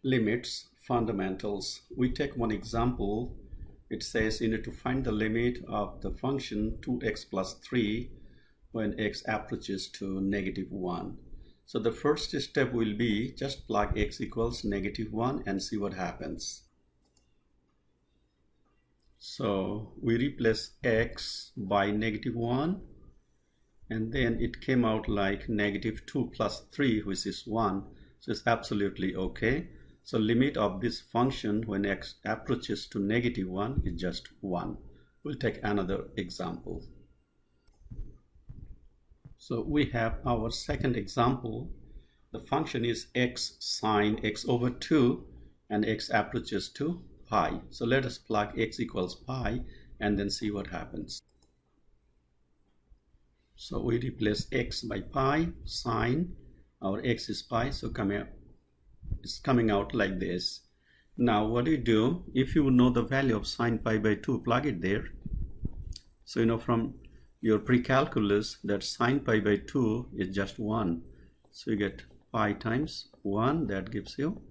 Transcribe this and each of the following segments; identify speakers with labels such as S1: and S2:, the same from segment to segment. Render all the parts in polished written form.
S1: Limits, fundamentals. We take one example. It says you need to find the limit of the function 2x plus 3 when x approaches to -1. So the first step will be just plug x equals -1 and see what happens. So we replace x by -1 and then it came out like -2 plus 3, which is 1. So it's absolutely okay. So limit of this function when x approaches to -1 is just 1. We'll take another example. So we have our second example. The function is x sine x over 2 and x approaches to pi. So let us plug x equals pi and then see what happens. So we replace x by pi, sine, our x is pi, so it's coming out like this. Now what do you do? If you know the value of sine pi by 2, plug it there. So you know from your pre-calculus that sine pi by 2 is just 1. So you get pi times 1, that gives you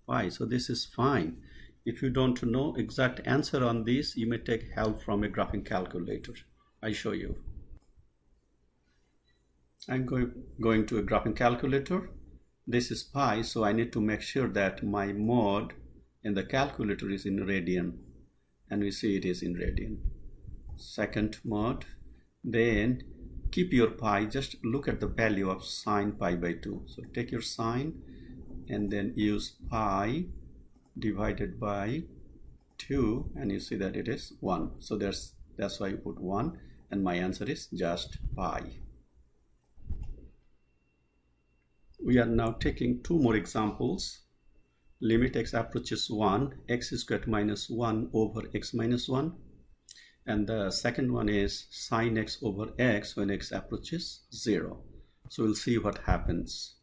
S1: pi. So this is fine. If you don't know exact answer on this, you may take help from a graphing calculator. I show you. I'm going to a graphing calculator. This is pi, so I need to make sure that my mode in the calculator is in radian, and we see it is in radian. Second mode. Then keep your pi, just look at the value of sine pi by 2. So take your sine and then use pi divided by 2 and you see that it is 1. So that's why you put 1 and my answer is just pi. We are now taking two more examples. Limit x approaches 1, x squared minus 1 over x minus 1. And the second one is sine x over x when x approaches 0. So we'll see what happens.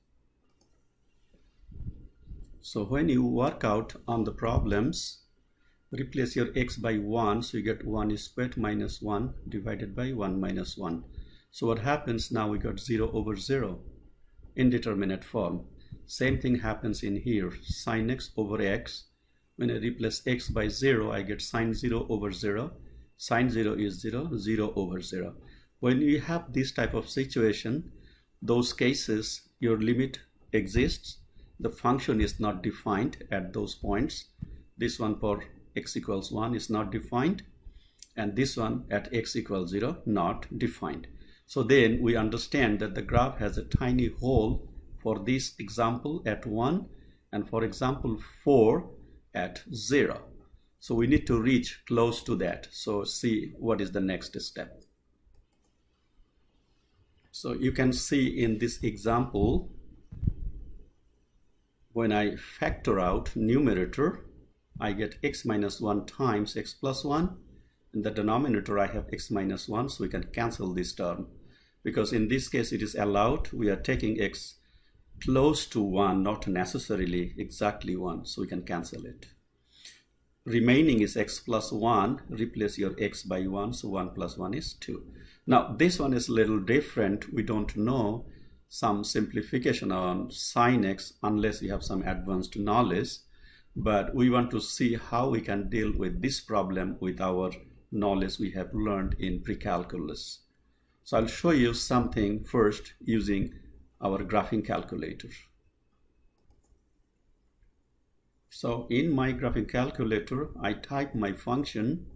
S1: So when you work out on the problems, replace your x by 1, so you get 1 squared minus 1 divided by 1 minus 1. So what happens now? We got 0 over 0. Indeterminate form. Same thing happens in here, sine x over x. When I replace x by 0, I get sine 0 over 0. Sine 0 is 0, 0 over 0. When you have this type of situation, those cases, your limit exists. The function is not defined at those points. This one for x equals 1 is not defined. And this one at x equals 0, not defined. So then we understand that the graph has a tiny hole for this example at 1 and for example 4 at 0. So we need to reach close to that. So see what is the next step. So you can see in this example, when I factor out numerator, I get x minus 1 times x plus 1. In the denominator, I have x minus 1, so we can cancel this term. Because in this case, it is allowed. We are taking x close to 1, not necessarily exactly 1, so we can cancel it. Remaining is x plus 1. Replace your x by 1, so 1 plus 1 is 2. Now, this one is a little different. We don't know some simplification on sine x unless you have some advanced knowledge. But we want to see how we can deal with this problem with our knowledge we have learned in pre-calculus. So I'll show you something first using our graphing calculator. So in my graphing calculator, I type my function,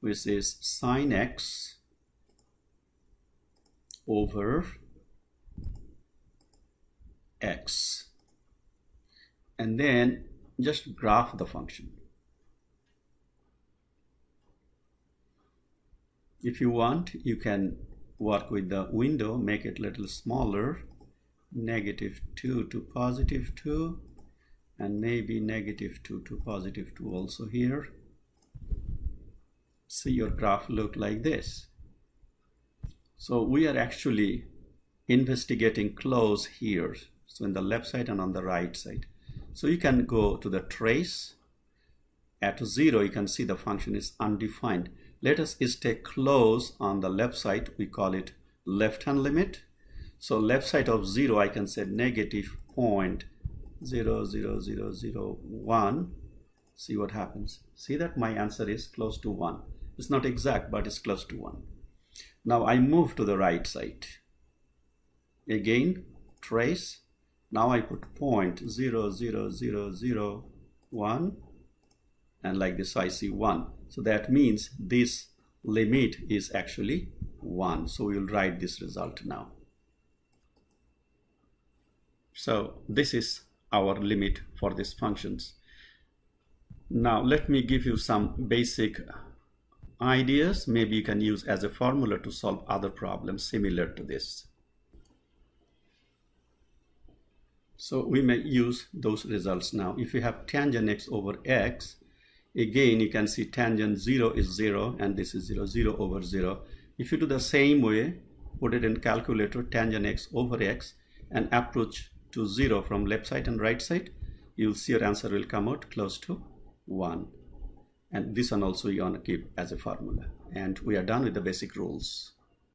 S1: which is sine x over x. And then just graph the function. If you want, you can work with the window, make it a little smaller, -2 to +2, and maybe -2 to +2 also here. See your graph look like this. So we are actually investigating close here, so in the left side and on the right side. So you can go to the trace. At 0, you can see the function is undefined. Let us stay close on the left side. We call it left hand limit. So left side of 0, I can say -0.0 0 0 0 0 1. See what happens. See that my answer is close to 1. It's not exact, but it's close to 1. Now I move to the right side. Again, trace. Now I put point 0 0 0 0 1, and like this I see 1. So that means this limit is actually 1. So we will write this result now. So this is our limit for these functions. Now let me give you some basic ideas. Maybe you can use as a formula to solve other problems similar to this. So we may use those results now. If you have tangent x over x, again you can see tangent 0 is 0 and this is 0, 0 over 0. If you do the same way, put it in calculator, tangent x over x, and approach to 0 from left side and right side, you'll see your answer will come out close to 1. And this one also you want to keep as a formula. And we are done with the basic rules.